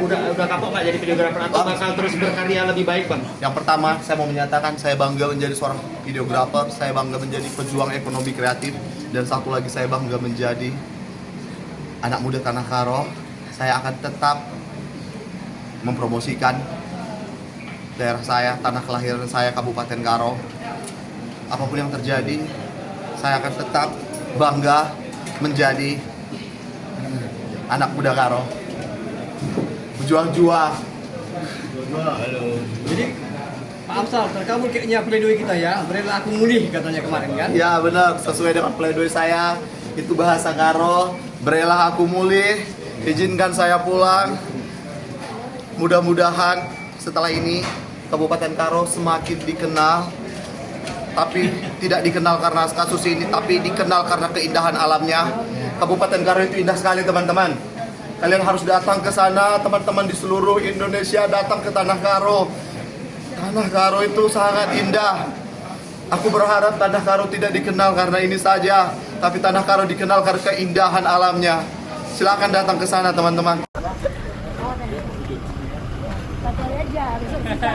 Udah kapok nggak jadi videografer atau bakal terus berkarya lebih baik, Bang? Yang pertama, saya mau menyatakan saya bangga menjadi seorang videografer, saya bangga menjadi pejuang ekonomi kreatif, dan satu lagi saya bangga menjadi anak muda Tanah Karo. Saya akan tetap mempromosikan daerah saya, tanah kelahiran saya, Kabupaten Karo. Apapun yang terjadi, saya akan tetap bangga menjadi anak muda Karo. Berjuang-juang. Halo. Jadi Pak Amsal, terkabul kayaknya pledoi kita ya. Berilah aku mulih katanya kemarin kan? Ya benar, sesuai dengan pledoi saya. Itu bahasa Karo. Berilah aku mulih, izinkan saya pulang. Mudah-mudahan setelah ini Kabupaten Karo semakin dikenal. Tapi tidak dikenal karena kasus ini, tapi dikenal karena keindahan alamnya. Kabupaten Karo itu indah sekali, teman-teman. Kalian harus datang ke sana, teman-teman di seluruh Indonesia datang ke Tanah Karo. Tanah Karo itu sangat indah. Aku berharap Tanah Karo tidak dikenal karena ini saja, tapi Tanah Karo dikenal karena keindahan alamnya. Silakan datang ke sana, teman-teman. Pakai aja, bisa.